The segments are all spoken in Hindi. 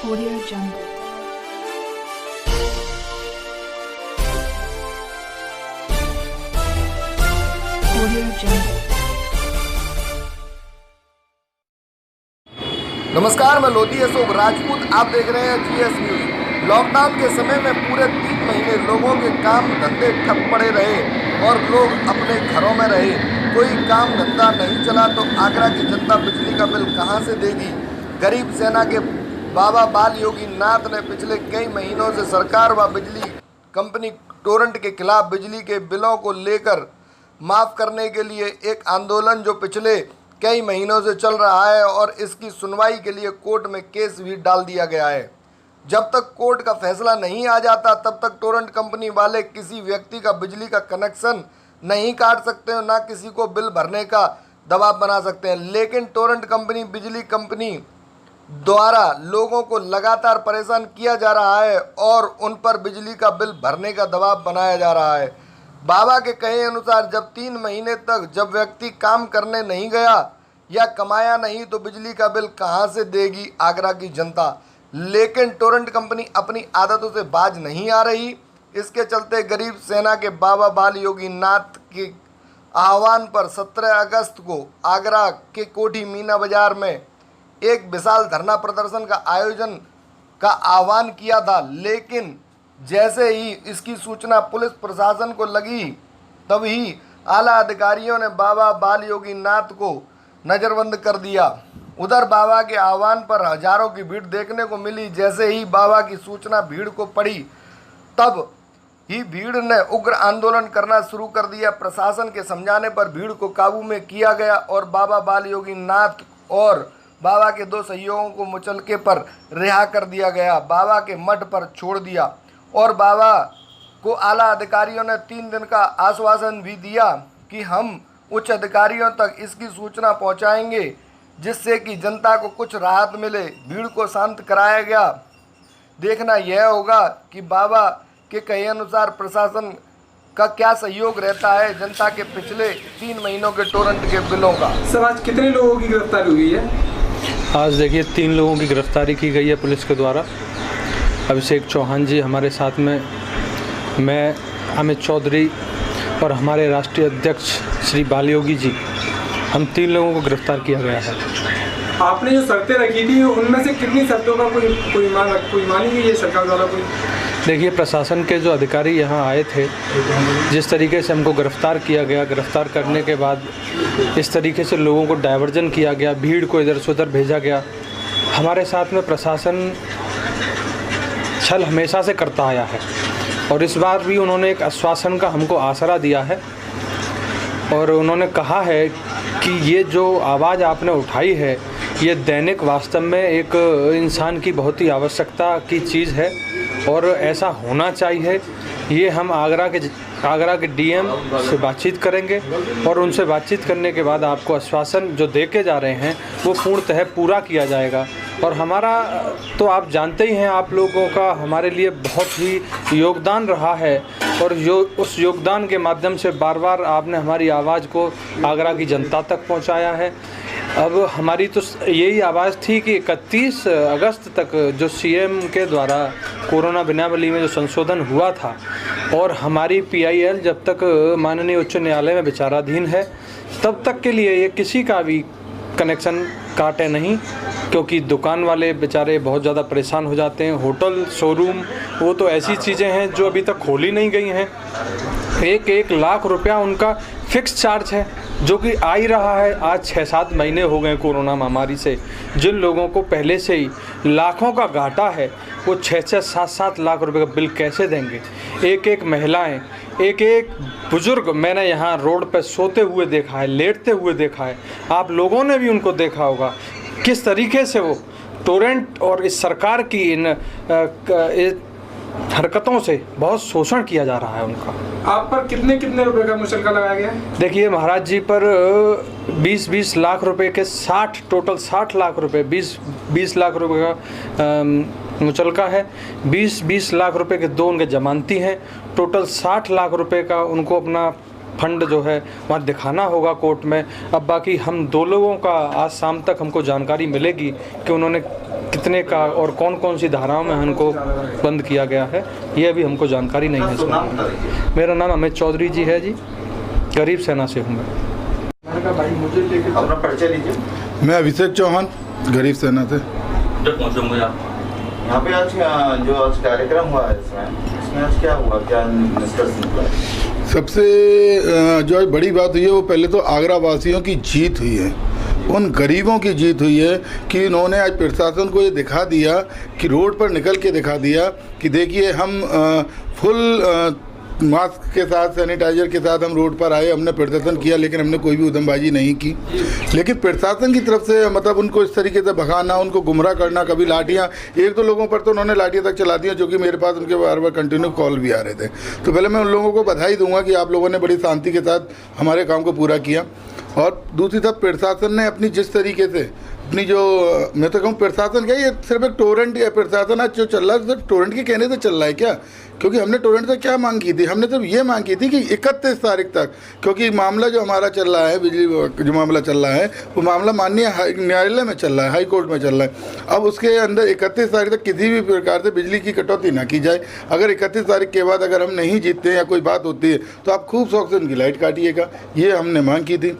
Audio Jungle. Audio Jungle. नमस्कार, मैं लोधी अशोक राजपूत। आप देख रहे हैं जीएस न्यूज। लॉकडाउन के समय में पूरे 3 महीने लोगों के काम धंधे ठप पड़े रहे और लोग अपने घरों में रहे। कोई काम धंधा नहीं चला तो आगरा की जनता बिजली का बिल कहां से देगी। गरीब सेना के बाबा बाल योगी नाथ ने पिछले कई महीनों से सरकार व बिजली कंपनी टोरंट के खिलाफ बिजली के बिलों को लेकर माफ़ करने के लिए एक आंदोलन जो पिछले कई महीनों से चल रहा है और इसकी सुनवाई के लिए कोर्ट में केस भी डाल दिया गया है। जब तक कोर्ट का फैसला नहीं आ जाता तब तक टोरंट कंपनी वाले किसी व्यक्ति का बिजली का कनेक्शन नहीं काट सकते हैं, ना किसी को बिल भरने का दबाव बना सकते हैं। लेकिन टोरंट कंपनी बिजली कंपनी द्वारा लोगों को लगातार परेशान किया जा रहा है और उन पर बिजली का बिल भरने का दबाव बनाया जा रहा है। बाबा के कहे अनुसार जब 3 महीने तक जब व्यक्ति काम करने नहीं गया या कमाया नहीं तो बिजली का बिल कहां से देगी आगरा की जनता। लेकिन टोरंट कंपनी अपनी आदतों से बाज नहीं आ रही। इसके चलते गरीब सेना के बाबा बाल योगी नाथ के आह्वान पर 17 अगस्त को आगरा के कोठी मीना बाजार में एक विशाल धरना प्रदर्शन का आयोजन का आह्वान किया था। लेकिन जैसे ही इसकी सूचना पुलिस प्रशासन को लगी तभी आला अधिकारियों ने बाबा बाल योगी नाथ को नज़रबंद कर दिया। उधर बाबा के आह्वान पर हजारों की भीड़ देखने को मिली। जैसे ही बाबा की सूचना भीड़ को पड़ी तब ही भीड़ ने उग्र आंदोलन करना शुरू कर दिया। प्रशासन के समझाने पर भीड़ को काबू में किया गया और बाबा बाल योगी नाथ और बाबा के 2 सहयोगियों को मुचलके पर रिहा कर दिया गया। बाबा के मठ पर छोड़ दिया और बाबा को आला अधिकारियों ने 3 दिन का आश्वासन भी दिया कि हम उच्च अधिकारियों तक इसकी सूचना पहुंचाएंगे जिससे कि जनता को कुछ राहत मिले। भीड़ को शांत कराया गया। देखना यह होगा कि बाबा के कहे अनुसार प्रशासन का क्या सहयोग रहता है जनता के पिछले 3 महीनों के टोरंट के बिलों का। सर, आज कितने लोगों की गिरफ्तारी हुई है? आज देखिए 3 लोगों की गिरफ्तारी की गई है पुलिस के द्वारा। अभिषेक चौहान जी हमारे साथ में, मैं अमित चौधरी और हमारे राष्ट्रीय अध्यक्ष श्री बाल योगी जी, हम 3 लोगों को गिरफ्तार किया गया है। आपने जो शर्तें रखी थी उनमें से कितनी शर्तों का कोई मानी गई है सरकार द्वारा? कोई देखिए, प्रशासन के जो अधिकारी यहाँ आए थे, जिस तरीके से हमको गिरफ्तार किया गया, गिरफ्तार करने के बाद इस तरीके से लोगों को डायवर्जन किया गया, भीड़ को इधर से उधर भेजा गया। हमारे साथ में प्रशासन छल हमेशा से करता आया है और इस बार भी उन्होंने एक आश्वासन का हमको आसरा दिया है और उन्होंने कहा है कि ये जो आवाज़ आपने उठाई है ये दैनिक वास्तव में एक इंसान की बहुत ही आवश्यकता की चीज़ है और ऐसा होना चाहिए। ये हम आगरा के डीएम से बातचीत करेंगे और उनसे बातचीत करने के बाद आपको आश्वासन जो दे के जा रहे हैं वो पूर्णतः पूरा किया जाएगा। और हमारा तो आप जानते ही हैं, आप लोगों का हमारे लिए बहुत ही योगदान रहा है और उस योगदान के माध्यम से बार बार आपने हमारी आवाज़ को आगरा की जनता तक पहुंचाया है। अब हमारी तो यही आवाज़ थी कि 31 अगस्त तक जो सीएम के द्वारा कोरोना बिनावली में जो संशोधन हुआ था और हमारी पीआईएल जब तक माननीय उच्च न्यायालय में विचाराधीन है तब तक के लिए ये किसी का भी कनेक्शन काटे नहीं, क्योंकि दुकान वाले बेचारे बहुत ज़्यादा परेशान हो जाते हैं। होटल, शोरूम, वो तो ऐसी चीज़ें हैं जो अभी तक खोली नहीं गई हैं। 1 लाख रुपया उनका फिक्स चार्ज है जो कि आ ही रहा है। आज 6-7 महीने हो गए कोरोना महामारी से। जिन लोगों को पहले से ही लाखों का घाटा है वो 6-6, 7-7 लाख रुपए का बिल कैसे देंगे। एक महिलाएं, एक बुजुर्ग मैंने यहाँ रोड पर सोते हुए देखा है, लेटते हुए देखा है। आप लोगों ने भी उनको देखा होगा किस तरीके से वो टोरेंट और इस सरकार की इन हरकतों से बहुत शोषण किया जा रहा है उनका। आप पर कितने रुपए का मुचलका लगाया गया? देखिए, महाराज जी पर 20 लाख रुपए के टोटल 60 लाख रुपए, 20 लाख रुपए का मुचलका है। 20 लाख रुपए के 2 उनके जमानती हैं। टोटल 60 लाख रुपए का उनको अपना फंड जो है वहाँ दिखाना होगा कोर्ट में। अब बाकी हम 2 लोगों का आज शाम तक हमको जानकारी मिलेगी कि उन्होंने कितने का और कौन कौन सी धाराओं में हमको बंद किया गया है, ये अभी हमको जानकारी नहीं है इसमें। मेरा नाम अमित चौधरी जी है जी, गरीब सेना से हूँ मैं। अपना परिचय लीजिए। मैं अभिषेक चौहान, गरीब सेना से। जब पहुँचूंगा यहाँ पे आज जो आज कार्यक्रम हुआ है इसमें आज क्या हुआ, क्या निष्कर्ष निकला? सबसे जो बड़ी बात हुई है वो पहले तो आगरा वासियों की जीत हुई है, उन गरीबों की जीत हुई है कि इन्होंने आज प्रशासन को ये दिखा दिया कि रोड पर निकल के दिखा दिया कि देखिए हम फुल मास्क के साथ, सैनिटाइजर के साथ हम रोड पर आए, हमने प्रदर्शन किया, लेकिन हमने कोई भी उधमबाजी नहीं की। लेकिन प्रशासन की तरफ से मतलब उनको इस तरीके से भगाना, उनको गुमराह करना, कभी लाठियाँ, एक दो लोगों पर तो उन्होंने लाठियाँ तक चला दी, जो कि मेरे पास उनके बार बार कंटिन्यू कॉल भी आ रहे थे। तो पहले मैं उन लोगों को बधाई दूंगा कि आप लोगों ने बड़ी शांति के साथ हमारे काम को पूरा किया। और दूसरी तरफ प्रशासन ने अपनी जिस तरीके से अपनी जो, मैं तो कहूँ प्रशासन क्या, ये सिर्फ एक टोरेंट या प्रशासन आज जो चल रहा है सिर्फ टोरेंट के कहने से चल रहा है क्या? क्योंकि हमने टोरेंट से क्या मांग की थी? हमने सिर्फ ये मांग की थी कि 31 तारीख तक, क्योंकि मामला जो हमारा चल रहा है, बिजली जो मामला चल रहा है, वो मामला माननीय न्यायालय में चल रहा है, हाई कोर्ट में चल रहा है। अब उसके अंदर 31 तारीख तक किसी भी प्रकार से बिजली की कटौती ना की जाए। अगर 31 तारीख के बाद अगर हम नहीं जीतते या कोई बात होती है तो आप खूब शौक से उनकी लाइट काटिएगा, ये हमने मांग की थी।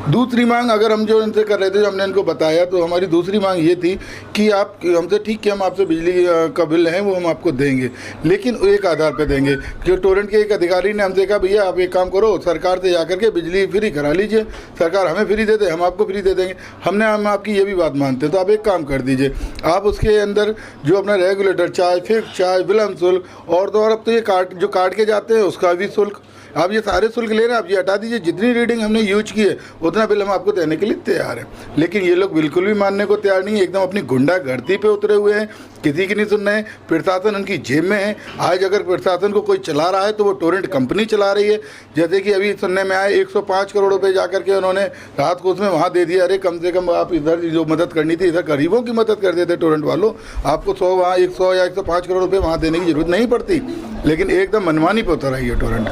दूसरी मांग अगर हम जो इनसे कर रहे थे, जो हमने इनको बताया, तो हमारी दूसरी मांग ये थी कि आप हमसे, ठीक है हम आपसे बिजली का बिल है वो हम आपको देंगे, लेकिन एक आधार पे देंगे कि टोरेंट के एक अधिकारी ने हमसे कहा भैया आप एक काम करो, सरकार से जाकर के बिजली फ्री करा लीजिए, सरकार हमें फ्री दे दे, हम आपको फ्री दे देंगे। हम आपकी ये भी बात मानते हैं, तो आप एक काम कर दीजिए, आप उसके अंदर जो अपना रेगुलेटर चार्ज, फिक्स चार्ज, विलम्ब शुल्क और तो और अब तो ये काट के जाते हैं उसका भी शुल्क, आप ये सारे शुल्क ले रहे हैं, आप ये हटा दीजिए। जितनी रीडिंग हमने यूज की है उतना बिल हम आपको देने के लिए तैयार हैं। लेकिन ये लोग बिल्कुल भी मानने को तैयार नहीं है, एकदम अपनी गुंडागर्दी पे उतरे हुए हैं, किसी की नहीं सुन रहे हैं। प्रशासन उनकी जेब में है। आज अगर प्रशासन को कोई चला रहा है तो वो टोरेंट कंपनी चला रही है। जैसे कि अभी सुनने में आए 105 करोड़ रुपये जा करके उन्होंने राहत कोष में वहाँ दे दिया। अरे कम से कम आप इधर जो मदद करनी थी, इधर गरीबों की मदद कर देते टोरेंट वालों, आपको 100 या 105 करोड़ रुपये वहाँ देने की जरूरत नहीं पड़ती। लेकिन एकदम मनमानी पर उतर रही है टोरेंट।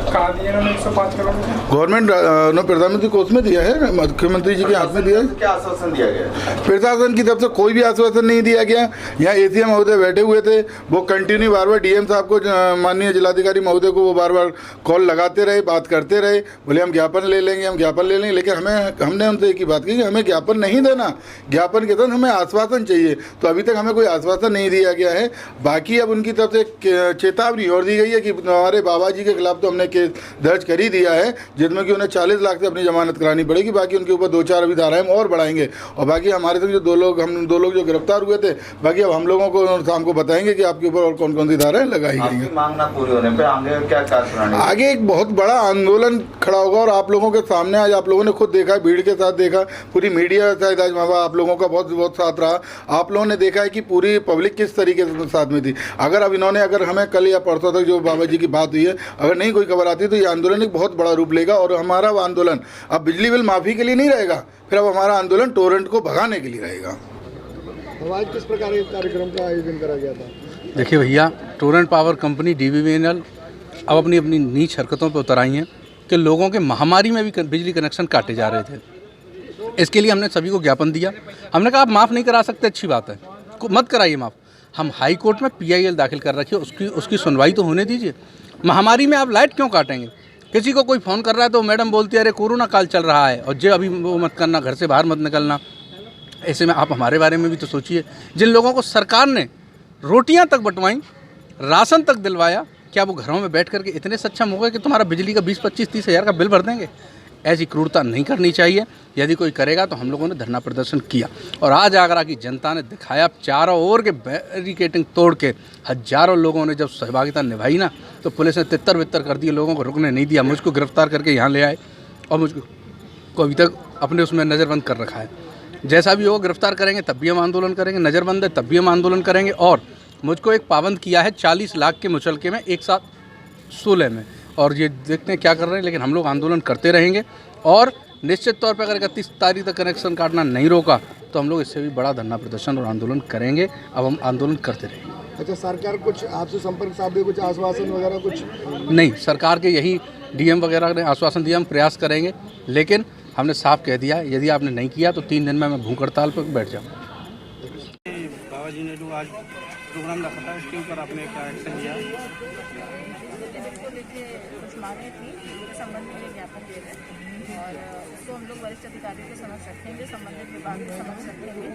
गवर्नमेंट ने प्रधानमंत्री कोष में दिया है, मुख्यमंत्री जी के हाथ में दिया है। क्या आश्वासन दिया गया? प्रशासन की तरफ से कोई भी आश्वासन नहीं दिया गया। यहाँ एसीएम महोदय बैठे हुए थे, वो कंटिन्यू बार बार डीएम साहब को, माननीय जिलाधिकारी महोदय को वो बार बार कॉल लगाते रहे, बात करते रहे, बोले हम ज्ञापन ले लेंगे, हम ज्ञापन ले लेंगे। लेकिन हमने उनसे एक ही बात की कि हमें ज्ञापन नहीं देना, ज्ञापन के साथ हमें आश्वासन चाहिए। तो अभी तक हमें कोई आश्वासन नहीं दिया गया है। बाकी अब उनकी तरफ से चेतावनी और दी गई है कि हमारे बाबा जी के खिलाफ तो हमने केस दर्ज कर ही दिया है, जिसमें कि उन्हें 40 लाख से अपनी जमानत करानी पड़ेगी। बाकी उनके ऊपर 2-4 अभी धाराएं और बढ़ाएंगे। और बाकी हमारे से जो हम दो लोग जो गिरफ्तार हुए थे, बाकी अब हम लोगों को शाम को बताएंगे कि आपके ऊपर और कौन कौन सी धाराएं लगाई गई हैं। मांग ना पूरी होने पे आगे क्या कार्यप्रणाली? आगे एक बहुत बड़ा आंदोलन खड़ा होगा और आप लोगों के सामने आज आप लोगों ने खुद देखा, भीड़ के साथ देखा, पूरी मीडिया शायद आज वहाँ आप लोगों का बहुत साथ रहा। आप लोगों ने देखा है कि पूरी पब्लिक किस तरीके से साथ में थी। अगर अब इन्होंने, अगर हमें कल या परसों तक जो बाबा जी की बात हुई है, अगर नहीं कोई खबर आती तो ये आंदोलन एक बहुत बड़ा रूप लेगा। और हमारा वो आंदोलन अब बिजली बिल माफ़ी के लिए नहीं रहेगा, फिर अब हमारा आंदोलन टोरेंट को भगाने के लिए रहेगा। आज किस प्रकार के कार्यक्रम का आयोजन करा गया था? देखिए भैया, टोरेंट पावर कंपनी DVBNL अब अपनी नीच हरकतों पर उतर आई हैं कि लोगों के महामारी में भी बिजली कनेक्शन काटे जा रहे थे। इसके लिए हमने सभी को ज्ञापन दिया। हमने कहा आप माफ़ नहीं करा सकते, अच्छी बात है, मत कराइए माफ़। हम हाई कोर्ट में PIL दाखिल कर रखिए, उसकी सुनवाई तो होने दीजिए। महामारी में आप लाइट क्यों काटेंगे? किसी को कोई फ़ोन कर रहा है तो मैडम बोलती है अरे कोरोना काल चल रहा है और जो अभी वो मत करना, घर से बाहर मत निकलना। ऐसे में आप हमारे बारे में भी तो सोचिए। जिन लोगों को सरकार ने रोटियां तक बंटवाई, राशन तक दिलवाया, क्या वो घरों में बैठ करके इतने सक्षम हो गए कि तुम्हारा बिजली का 20-25-30 हज़ार का बिल भर देंगे? ऐसी क्रूरता नहीं करनी चाहिए। यदि कोई करेगा तो हम लोगों ने धरना प्रदर्शन किया और आज आगरा की जनता ने दिखाया, चारों ओर के बैरिकेडिंग तोड़ के हजारों लोगों ने जब सहभागिता निभाई ना, तो पुलिस ने तितर-बितर कर दिए, लोगों को रुकने नहीं दिया। मुझको गिरफ्तार करके यहाँ ले आए और मुझको अभी तक अपने उसमें नज़रबंद कर रखा है। जैसा भी हो, गिरफ्तार करेंगे तब भी हम आंदोलन करेंगे, नज़रबंद है तब भी हम आंदोलन करेंगे। और मुझको एक पाबंद किया है 40 लाख के मुचलके में, एक साथ 16 में, और ये देखते हैं क्या कर रहे हैं। लेकिन हम लोग आंदोलन करते रहेंगे और निश्चित तौर पर अगर 31 तारीख तक कनेक्शन काटना नहीं रोका तो हम लोग इससे भी बड़ा धरना प्रदर्शन और आंदोलन करेंगे। अब हम आंदोलन करते रहेंगे। अच्छा, सरकार कुछ आपसे संपर्क साधे, कुछ आश्वासन वगैरह कुछ? नहीं, सरकार के यही DM वगैरह ने आश्वासन दिया, हम प्रयास करेंगे। लेकिन हमने साफ कह दिया, यदि आपने नहीं किया तो 3 दिन में मैं भूख हड़ताल पर बैठ जाऊँगा। ने जो आज प्रोग्राम रखा था उसके ऊपर आपने क्या एक्शन लिया? देखो देखिए कुछ मांगे थी उसके संबंध में ज्ञापन दे रहे और उसको हम लोग वरिष्ठ अधिकारियों के समक्ष रखेंगे, संबंधित विभाग के समक्ष रखेंगे,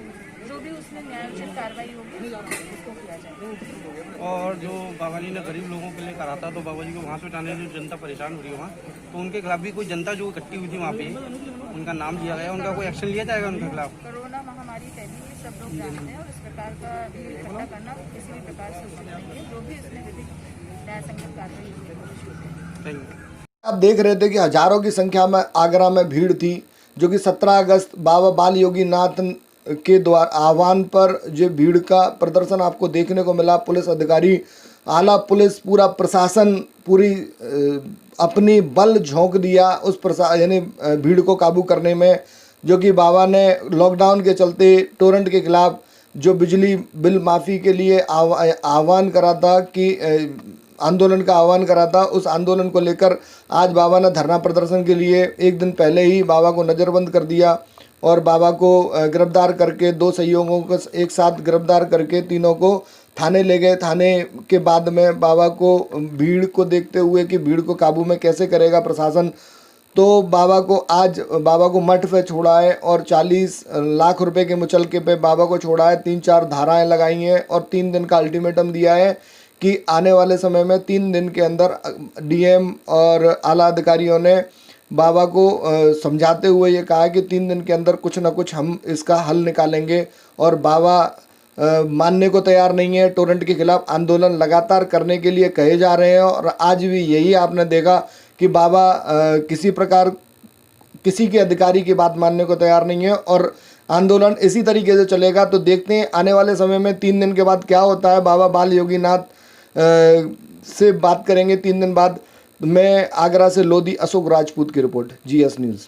जो भी उसमें न्यायोचित कार्रवाई होगी उसको किया जाएगा। और जो बाबा जी ने गरीब लोगों के लिए करा था तो बाबा जी को वहाँ से उठाने जो जनता परेशान हो रही है वहाँ, तो उनके खिलाफ भी कोई जनता जो इकट्ठी हुई थी वहाँ पे उनका नाम दिया गया, उनका कोई एक्शन लिया जाएगा उनके खिलाफ? कोरोना महामारी फैली है, सब लोग जानते हैं और इस प्रकार का भीड़ इकट्ठा करना किसी भी प्रकार से उचित नहीं है। जो भी इसमें विधिक न्याय संगत कार्रवाई होगी। Thank you. आप देख रहे थे कि हजारों की संख्या में आगरा में भीड़ थी, जो कि 17 अगस्त बाबा बाल योगी नाथ के द्वारा आह्वान पर जो भीड़ का प्रदर्शन आपको देखने को मिला। पुलिस अधिकारी, आला पुलिस, पूरा प्रशासन पूरी अपनी बल झोंक दिया उस यानी भीड़ को काबू करने में, जो कि बाबा ने लॉकडाउन के चलते टोरेंट के खिलाफ जो बिजली बिल माफ़ी के लिए आह्वान करा था कि आंदोलन का आह्वान करा था, उस आंदोलन को लेकर आज बाबा ने धरना प्रदर्शन के लिए एक दिन पहले ही बाबा को नज़रबंद कर दिया और बाबा को गिरफ्तार करके 2 सहयोगियों को एक साथ गिरफ्तार करके तीनों को थाने ले गए। थाने के बाद में बाबा को भीड़ को देखते हुए कि भीड़ को काबू में कैसे करेगा प्रशासन, तो बाबा को मठ पे छोड़ा है और 40 लाख रुपए के मुचलके पे बाबा को छोड़ा है। 3-4 धाराएं लगाई हैं और 3 दिन का अल्टीमेटम दिया है कि आने वाले समय में 3 दिन के अंदर डीएम और आला अधिकारियों ने बाबा को समझाते हुए ये कहा कि 3 दिन के अंदर कुछ ना कुछ हम इसका हल निकालेंगे। और बाबा मानने को तैयार नहीं है। टोरेंट के खिलाफ आंदोलन लगातार करने के लिए कहे जा रहे हैं और आज भी यही आपने देखा कि बाबा किसी प्रकार किसी के अधिकारी की बात मानने को तैयार नहीं है और आंदोलन इसी तरीके से चलेगा। तो देखते हैं आने वाले समय में 3 दिन के बाद क्या होता है। बाबा बाल योगी नाथ से बात करेंगे 3 दिन बाद। मैं आगरा से लोधी अशोक राजपूत की रिपोर्ट, GS न्यूज़।